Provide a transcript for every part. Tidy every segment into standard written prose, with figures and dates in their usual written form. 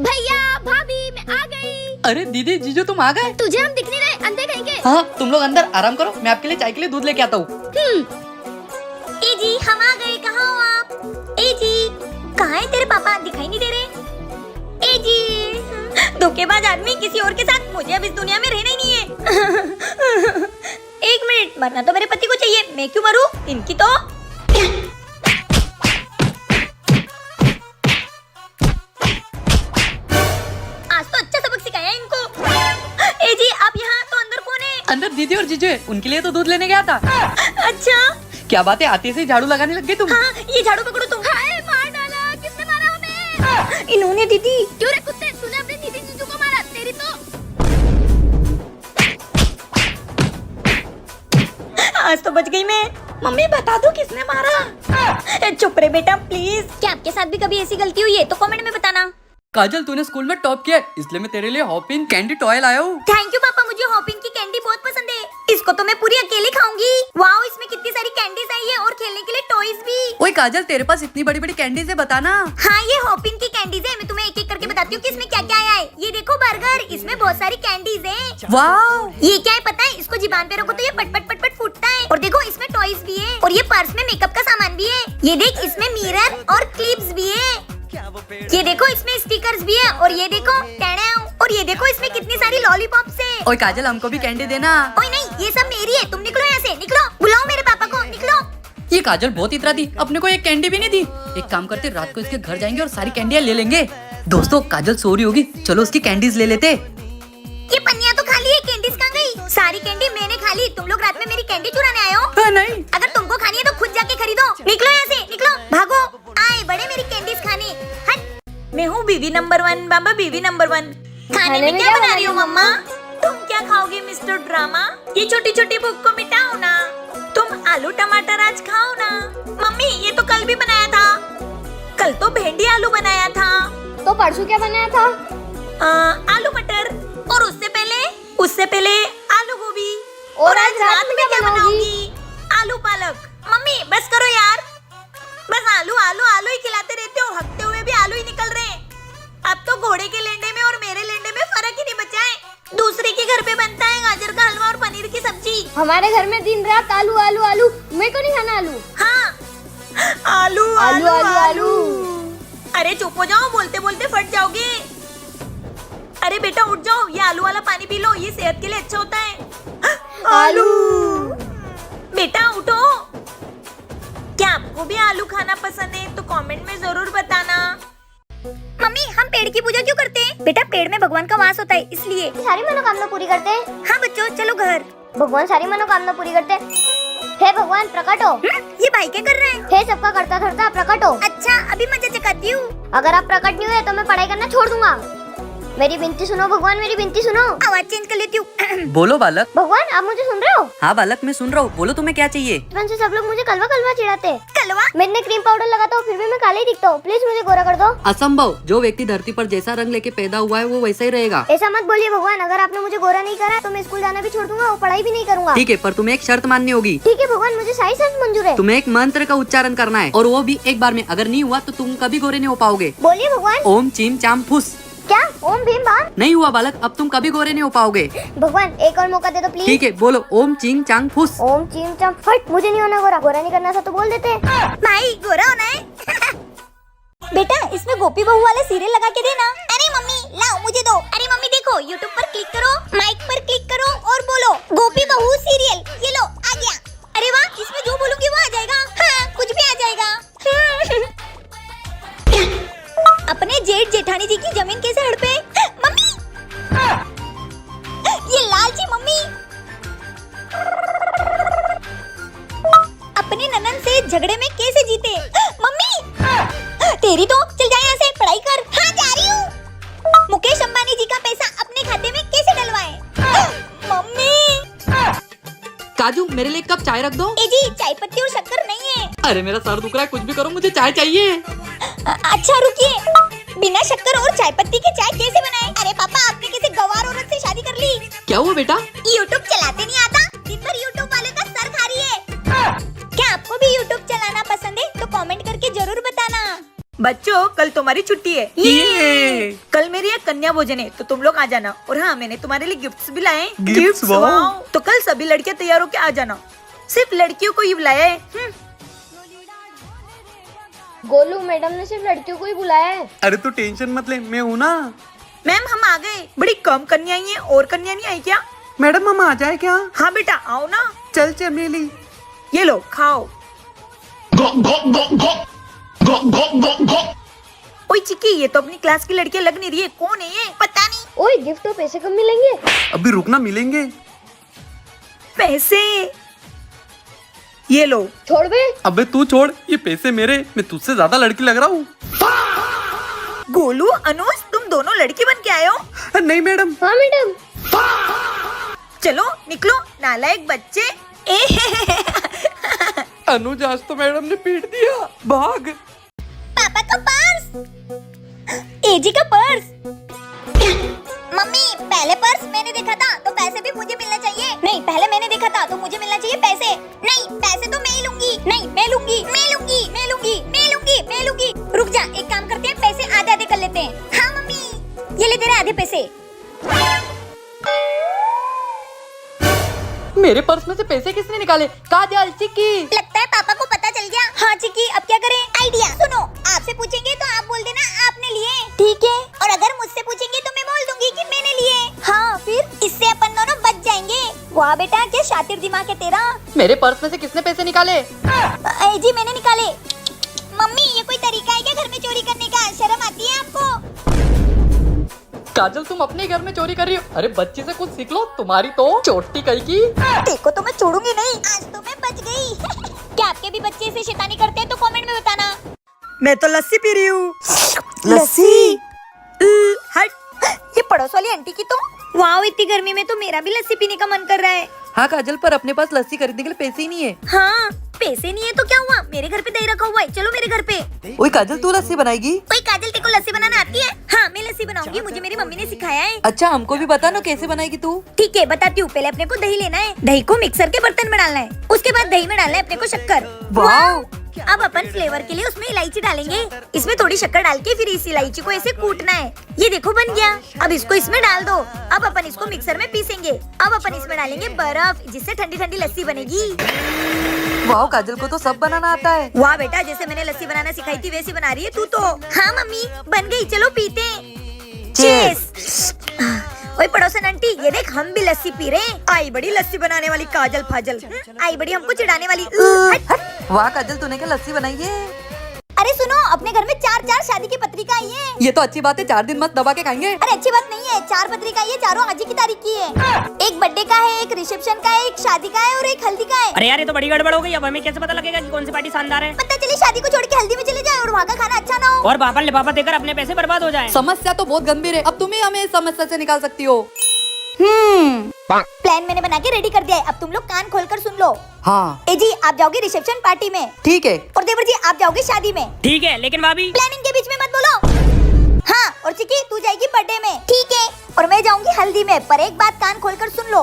भैया भाभी मैं आ गई। अरे दीदी जीजू तुम आ गए? तुझे हम दिख नहीं रहे, अंधे कहीं के। हाँ तुम लोग अंदर आराम करो, मैं आपके लिए चाय के लिए दूध लेके आता हूँ। ए जी हम आ गए, कहाँ हो आप? ए जी कहाँ है तेरे पापा, दिखाई नहीं दे रहे। ए जी धोखेबाज आदमी, किसी और के साथ, मुझे अब इस दुनिया में रहना ही नहीं है। एक मिनट, मरना तो मेरे पति को चाहिए, मैं क्यों मरूं? इनकी तो आज तो अच्छा सबक सिखाया इनको। ए जी आप यहाँ, तो अंदर कौन है? अंदर दीदी और जीजू है, उनके लिए तो दूध लेने गया था। अच्छा क्या बात है, आते से झाड़ू लगाने लग गई तुम? हाँ ये झाड़ू पकड़ो तुम। हाय मार डाला, किसने मारा हमें? इन्होंने दीदी। क्यों रे कुत्ते, तूने अपने दीदी जीजू को मारा, तेरी तो आज तो बच गई मैं। मम्मी बता दो किसने मारा। चुप रे बेटा प्लीज। क्या आपके साथ भी कभी ऐसी गलती हुई है तो कमेंट में बताना। काजल तूने स्कूल में टॉप किया है, इसलिए मैं तेरे लिए हॉपिन कैंडी टॉय लाया हूँ। थैंक यू पापा, मुझे हॉपिन की कैंडी बहुत पसंद है, इसको तो मैं पूरी अकेले खाऊंगी। वाओ इसमें कितनी सारी कैंडीज आई है और खेलने के लिए टॉयज भी। ओए काजल तेरे पास इतनी बड़ी बड़ी कैंडीज है, बताना। हाँ ये हॉपिन की कैंडीज है, मैं तुम्हें एक एक करके बताती हूँ कि इसमें क्या क्या आया है। ये देखो बर्गर, इसमें बहुत सारी कैंडीज है। वाह ये क्या है पता है, इसको जीभान पे रखो तो ये पट पट पट पट फूटता है। और देखो इसमें टॉयज भी है, और ये पर्स में मेकअप का सामान भी है। ये देख इसमें मिरर और क्लिप्स भी है। ये देखो इसमें स्टिकर्स भी है, और ये देखो टैडाउ, और ये देखो इसमें कितनी सारी लॉलीपॉप्स है। ओए काजल हमको भी कैंडी देना। ओए नहीं ये सब मेरी है, तुम निकलो यहाँ से, निकलो, बुलाओ मेरे पापा को, निकलो। ये काजल बहुत इतरा दी, अपने को एक कैंडी भी नहीं दी। एक काम करते, रात को इसके घर जाएंगे और सारी कैंडियाँ ले लेंगे। दोस्तों काजल सो रही होगी, चलो उसकी कैंडीज ले लेते। ये पन्नियाँ तो खाली है, कैंडीज कहाँ गई? सारी कैंडी मैंने खा ली, तुम लोग रात में मेरी कैंडी चुराने आए हो? नहीं अगर तुमको खानी है तो खुद जाके खरीदो, निकलो यहाँ से, निकलो, भागो। आए बड़े मेरी कैंडीज खाने। हट, मैं हूँ बीवी नंबर 1, बाबा बीवी नंबर 1। खाने में क्या बना रही हो मम्मा? तुम क्या खाओगे मिस्टर ड्रामा? ये छोटी छोटी भूख को मिटाओ ना। तुम आलू टमाटर आज खाओ ना। मम्मी ये तो कल भी बनाया था। कल तो भेंडी आलू बनाया था। तो परसों क्या बनाया था? आलू मटर। और उससे पहले आलू गोभी। और आज रात में क्या बनाओगी? आलू पालक। मम्मी बस करो यार, बस आलू आलू आलू ही खिलाते रहते हो, हकते हुए भी आलू ही निकल रहे हैं। अब तो घोड़े के लेंडे में और मेरे लेंडे में फर्क ही नहीं बचा है। दूसरे के घर पे बनता है गाजर का हलवा और पनीर की सब्जी। हमारे घर में दिन रात आलू आलू आलू। मेरे को नहीं खाना आलू। हाँ आलू आलू आलू आलू। अरे चुप हो जाओ, बोलते बोलते फट जाओगे। अरे बेटा उठ जाओ, ये आलू वाला पानी पी लो, ये सेहत के लिए अच्छा होता है। आलू। बेटा उठो। क्या आपको भी आलू खाना पसंद है तो कमेंट में जरूर बताना। मम्मी हम पेड़ की पूजा क्यों करते हैं? बेटा पेड़ में भगवान का वास होता है, इसलिए। सारी मनोकामना पूरी करते हैं। हाँ बच्चों चलो घर। भगवान सारी मनोकामना पूरी करते हैं। हे भगवान प्रकट हो। ये भाई क्या कर रहे हैं? हे सबका करता धरता प्रकट हो। अच्छा अभी मजा चकाती हूँ। अगर आप प्रकट नहीं हुए तो मैं पढ़ाई करना छोड़ दूंगा। मेरी विनती सुनो भगवान, मेरी विनती सुनो। आवाज चेंज कर लेती हूँ। बोलो बालक। भगवान आप मुझे सुन रहे हो? हाँ बालक मैं सुन रहा हूँ, बोलो तुम्हें क्या चाहिए? बचपन से सब लोग मुझे कलवा कलवा चिढ़ाते हैं। कलवा? मैं इतने क्रीम पाउडर लगाता हूँ फिर भी मैं काले ही दिखता हूँ। प्लीज मुझे गोरा कर दो। असंभव, जो व्यक्ति धरती पर जैसा रंग लेके पैदा हुआ है वो वैसा ही रहेगा। ऐसा मत बोलिए भगवान, अगर आपने मुझे गोरा नहीं करा तो मैं स्कूल जाना भी छोड़ दूंगा और पढ़ाई भी नहीं करूंगा। ठीक है, पर तुम्हें एक शर्त माननी होगी। ठीक है भगवान, मुझे सारी शर्त मंजूर है। तुम्हें एक मंत्र का उच्चारण करना है और वो भी एक बार में। अगर नहीं हुआ तो तुम कभी गोरे नहीं हो पाओगे। बोलिए भगवान। ओम चीम चाम फुस। क्या? ओम भीम बाम? नहीं हुआ बालक, अब तुम कभी गोरे नहीं हो पाओगे। भगवान एक और मौका दे दो प्लीज। ठीक है बोलो ओम चिंग चांग फुस। ओम चीम चम फट। मुझे नहीं होना गोरा, गोरा नहीं करना था तो बोल देते। भाई गोरा होना है। बेटा इसमें गोपी बहू वाले सीरियल लगा के देना। अरे मम्मी लाओ मुझे दो। अरे मम्मी देखो यूट्यूब पर क्लिक करो, माइक पर क्लिक करो और बोलो गोपी बहू सीरियल। ये लो आ गया। अरे वाह, इसमें जो बोलूंगी वो आ जाएगा। हाँ कुछ भी आ जाएगा। अपने जेठ जेठानी जी की जमीन कैसे हड़पे? मम्मी ये लालची मम्मी अपने ननन से झगड़े में कैसे जीते? मम्मी तेरी तो चल जा यहाँ से, पढ़ाई कर। हाँ जा रही हूँ। मुकेश अंबानी जी का पैसा अपने खाते में कैसे डलवाएं? मम्मी काजू मेरे लिए एक कप चाय रख दो। ए जी चाय पत्ती और शक्कर नहीं है। अरे मेरा सर दुख रहा है, कुछ भी करो मुझे चाय चाहिए। अच्छा रुकिए, बिना शक्कर और चाय पत्ती के चाय कैसे बनाए? अरे पापा आपने किसी गवार औरत से शादी कर ली। क्या हुआ बेटा? यूट्यूब चलाते नहीं आता, दिन भर यूट्यूब वाले का सर खा रही है। क्या आपको भी यूट्यूब चलाना पसंद है तो कमेंट करके जरूर बताना। बच्चों कल तुम्हारी छुट्टी है। ये कल मेरी एक कन्या भोजन है, तो तुम लोग आ जाना। और हाँ, मैंने तुम्हारे लिए गिफ्ट्स भी लाए। गिफ्ट्स, वाह। वाह। तो कल सभी लड़कियां तैयार होके आ जाना। सिर्फ लड़कियों को ही बुलाया है। गोलू मैडम ने सिर्फ लड़कियों को ही बुलाया है। अरे तू टेंशन मत ले, मैं हूँ ना। मैम हम आ गए। बड़ी कम कन्या आई है, और कन्या नहीं आई क्या? मैडम हम आ जाए क्या? हाँ बेटा आओ ना। चल चमेली। ये लो खाओ। ओए चिक्की, ये तो अपनी क्लास की लड़कियां लग नहीं रही है। कौन है ये? पता नहीं। ओए गिफ्ट और पैसे कब मिलेंगे? अभी रुकना, मिलेंगे। पैसे ये लो। छोड़ बे। अबे तू छोड़, ये पैसे मेरे। मैं तुझसे ज्यादा लड़की लग रहा हूँ। गोलू अनुज, तुम दोनों लड़की बन के आए हो? नहीं मैडम। हाँ मैडम। चलो निकलो नालायक बच्चे। अनुज आज तो मैडम ने पीट दिया। भाग। पापा का पर्स। एजी का पर्स। मम्मी पहले पर्स मैंने देखा था, तो पैसे भी मुझे मिलना चाहिए। नहीं, पहले मैंने देखा था तो मुझे मिलना चाहिए पैसे। नहीं, पैसे तो मैं ही लूंगी। नहीं, मैं लूंगी, मैं लूंगी, मैं लूंगी, मैं लूंगी, मैं लूंगी। रुक जा, एक काम करते हैं, पैसे आधे आधे कर लेते हैं। हाँ मम्मी, ये ले तेरे आधे पैसे। मेरे पर्स में से पैसे किसने निकाले? काजल, चिक्की। लगता है पापा को पता चल गया। हाँ चिक्की, अब क्या करें? आइडिया सुनो, आपसे पूछेंगे तो आप बोल देना आपने लिए, ठीक है? और अगर मुझसे पूछेंगे तो मैं बोल दूंगी कि मैंने लिए। हाँ, फिर इससे अपन दोनों बच जाएंगे। वाह बेटा, क्या शातिर दिमाग है तेरा। मेरे पर्स में से किसने पैसे निकाले? जी मैंने निकाले। मम्मी ये कोई तरीका है क्या घर में चोरी करने का? शर्म आती है आपको? काजल, तुम अपने घर में चोरी कर रही हो? अरे बच्ची से कुछ सीख लो, तुम्हारी तो चोटी कहीं की। देखो तो मैं छोड़ूंगी नहीं। आज तो मैं बच गई। क्या आपके भी बच्चे ऐसे शैतानी करते हैं तो कमेंट में बताना। मैं तो लस्सी पी रही हूँ। लस्सी? हट, ये पड़ोस वाली आंटी की तो। वाह, इतनी गर्मी में तो मेरा भी लस्सी पीने का मन कर रहा है। हाँ काजल, पर अपने पास लस्सी खरीदने के लिए पैसे ही नहीं है। हाँ, पैसे नहीं है तो क्या हुआ? मेरे घर पे दही रखा हुआ है, चलो मेरे घर पे। ओए काजल, तू लस्सी बनाएगी? कोई काजल, तेको लस्सी बनाना आती है? हाँ, मैं लस्सी बनाऊंगी, मुझे मेरी मम्मी ने सिखाया है। अच्छा, हमको भी बता ना कैसे बनाएगी तू। ठीक है, बताती हूँ। पहले अपने को दही लेना है, दही को मिक्सर के बर्तन में डालना है, उसके बाद दही में डालना है अपने को शक्कर। वाव! अब अपन फ्लेवर के लिए उसमें इलायची डालेंगे। इसमें थोड़ी शक्कर डाल के फिर इस इलायची को ऐसे कूटना है। ये देखो बन गया। अब इसको इसमें डाल दो। अब अपन इसको मिक्सर में पीसेंगे। अब अपन इसमें डालेंगे बर्फ, जिससे ठंडी ठंडी लस्सी बनेगी। वाह, काजल को तो सब बनाना आता है। वाह बेटा, जैसे मैंने लस्सी बनाना सिखाई थी वैसी बना रही है तू तो। हाँ मम्मी, बन गई, चलो पीते हैं। चीयर्स। ओए पड़ोसन आंटी, ये देख हम भी लस्सी पी रहे हैं। आई बड़ी लस्सी बनाने वाली काजल फाजल। आई बड़ी हमको चिढ़ाने वाली। हट, हट। वाह काजल, तूने क्या लस्सी बनाई है? अरे सुनो, अपने घर में 4 शादी की पत्रिका आई है। ये तो अच्छी बात है, 4 दिन मत दबा के खाएंगे। अरे अच्छी बात नहीं है, 4 पत्रिका ये चारों आज ही की तारीख की है। एक बर्थडे का है, एक रिसेप्शन का है, एक शादी का है और एक हल्दी का है। अरे यार, ये तो बड़ी गड़बड़ हो गई। अब हमें कैसे पता लगेगा कि कौन सी पार्टी शानदार है? पता चले शादी को छोड़ के हल्दी में चले जाए और वहाँ का खाना अच्छा ना हो। और वहाँ पर लिफाफा देकर अपने पैसे बर्बाद हो जाए। समस्या तो बहुत गंभीर है। अब तुम ही हमें इस समस्या से निकाल सकती हो। प्लान मैंने बना के रेडी कर दिया है। अब तुम लोग कान खोलकर सुन लो। हाँ ए जी, आप जाओगे रिसेप्शन पार्टी में ठीक है। और देवर जी आप जाओगे शादी में। ठीक है, लेकिन भाभी प्लानिंग के बीच में मत बोलो। हाँ, और चिकी तू जाएगी बर्थडे में, ठीक है? और मैं जाऊंगी हल्दी में। पर एक बात कान खोलकर सुन लो,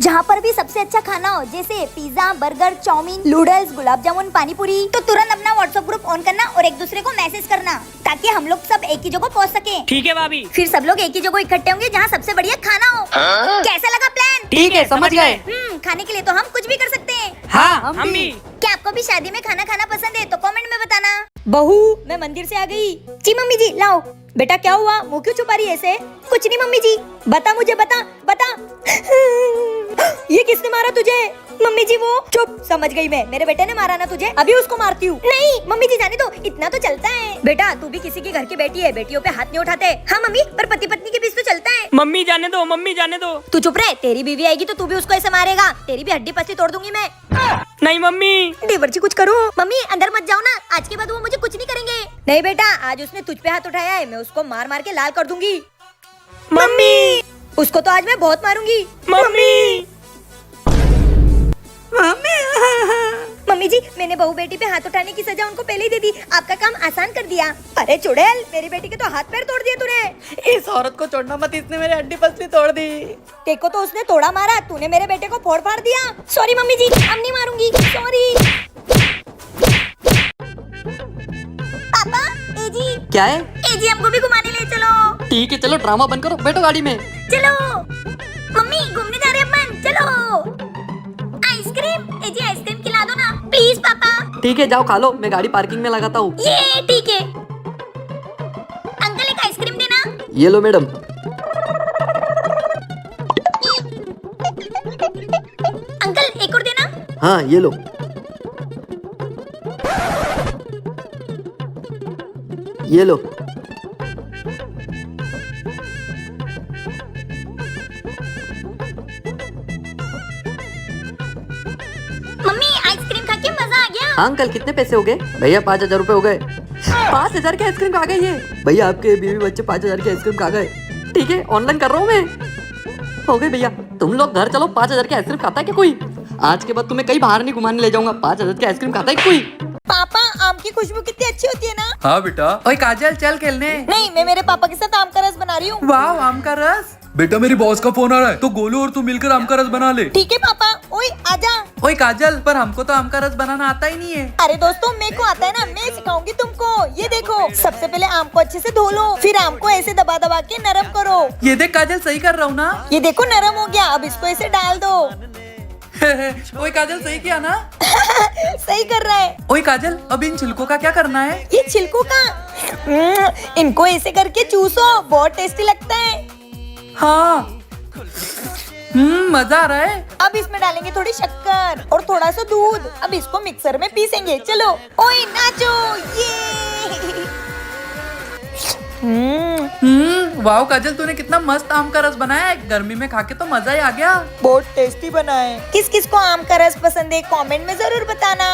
जहाँ पर भी सबसे अच्छा खाना हो, जैसे pizza, burger, chowmein, noodles, gulab jamun, पानी पूरी, तो तुरंत अपना व्हाट्सएप ग्रुप ऑन करना और एक दूसरे को मैसेज करना, ताकि हम लोग सब एक ही जगह पहुँच सके। ठीक है भाभी। फिर सब लोग एक ही जगह इकट्ठे होंगे जहाँ सबसे बढ़िया खाना हो। कैसा लगा प्लान? ठीक है, समझ गए। खाने के लिए तो हम कुछ भी कर सकते हैं। हाँ, हम हम भी। भी। क्या आपको भी शादी में खाना खाना पसंद है? तो कमेंट में बताना। बहू, मैं मंदिर से आ गई। जी मम्मी जी, लाओ। बेटा क्या हुआ, मुंह क्यों छुपा रही है ऐसे? कुछ नहीं मम्मी जी। बता मुझे, बता बता। ये किसने मारा तुझे? मम्मी जी वो। चुप, समझ गई मैं, मेरे बेटे ने मारा ना तुझे, अभी उसको मारती हूँ। नहीं मम्मी जी, जाने दो, इतना तो चलता है। बेटा तू भी किसी के घर की बेटी है, बेटियों पे हाथ नहीं उठाते। हाँ मम्मी, पर पति पत्नी के बीच तो चलता है। मम्मी जाने दो, मम्मी जाने दो। तू चुप रहे, तेरी बीवी आएगी तो तू भी उसको ऐसे मारेगा। तेरी भी हड्डी पसली तोड़ दूंगी मैं। नहीं मम्मी। देवर जी कुछ करो। मम्मी अंदर मत जाओ ना, आज के बाद वो मुझे कुछ नहीं करेंगे। नहीं बेटा, आज उसने तुझ पे हाथ उठाया है, मैं उसको मार मार के लाल कर दूंगी। मम्मी। उसको तो आज मैं बहुत मारूंगी। मम्मी। मम्मी जी, मैंने बहू बेटी पे हाथ उठाने की सजा उनको पहले ही दे दी, आपका काम आसान कर दिया। अरे चुड़ैल, मेरी बेटी के तो हाथ पैर तोड़ दिए तूने। इस औरत को छोड़ना मत, इसने मेरी हड्डी पसली तोड़ दी। देखो तो उसने तोड़ा मारा, तूने मेरे बेटे को फोड़ फाड़ दिया। सॉरी मम्मी जी, अब नहीं मारूंगी, सॉरी। पापा, ए जी। क्या है? ए जी, हमको भी घुमाने ले चलो। ठीक है चलो ड्रामा बंद करो, बैठो गाड़ी में। चलो मम्मी घूमने जा रहे हैं अपन, चलो। आइसक्रीम, ए जी आइसक्रीम खिला दो ना प्लीज पापा। ठीक है जाओ खा लो, मैं गाड़ी पार्किंग में लगाता हूँ। ये ठीक है। अंकल एक आइसक्रीम देना। ये लो मैडम। अंकल एक और देना। हाँ ये लो। ये लो। मम्मी आइसक्रीम खा के मजा आ गया। हाँ अंकल कितने पैसे हो गए? भैया 5,000 रुपए हो गए। 5,000 के आइसक्रीम खा गए ये? भैया आपके बीवी बच्चे 5,000 के आइसक्रीम खा गए। ठीक है ऑनलाइन कर रहा हूँ मैं। हो गए भैया, तुम लोग घर चलो। 5,000 की आइसक्रीम खाता है क्या कोई? आज के बाद तुम्हें कहीं बाहर नहीं घुमाने ले जाऊंगा। 5,000 की आइसक्रीम खाता है कोई? पापा आम की खुशबू कितनी अच्छी होती है ना। हाँ बेटा। ओए काजल चल खेलने। नहीं मैं मेरे पापा के साथ आम का रस बना रही हूँ। वाह आम का रस। बेटा मेरी बॉस का फोन आ रहा है, तो गोलू और तू मिलकर आम का रस बना ले। ठीक है पापा। ओए आजा। ओए काजल पर हमको तो आम का रस बनाना आता ही नहीं है। अरे दोस्तों मेरे को आता है ना, मैं सिखाऊंगी तुमको। ये देखो सबसे पहले आम को अच्छे से धो लो, फिर आम को ऐसे दबा दबा के नरम करो। ये देख काजल सही कर रहा हूँ ना? ये देखो नरम हो गया, अब इसको ऐसे डाल दो। ओए काजल सही किया ना? सही कर रहा है। ओए काजल अब इन छिलकों का क्या करना है? ये छिलकों का इनको ऐसे करके चूसो, बहुत टेस्टी लगता है। हाँ मजा आ रहा है। अब इसमें डालेंगे थोड़ी शक्कर और थोड़ा सा दूध। अब इसको मिक्सर में पीसेंगे। चलो ओए नाचो ये। वाह काजल तूने कितना मस्त आम का रस बनाया है। गर्मी में खा के तो मजा ही आ गया। बहुत टेस्टी बना है। किस किस को आम का रस पसंद है कमेंट में जरूर बताना।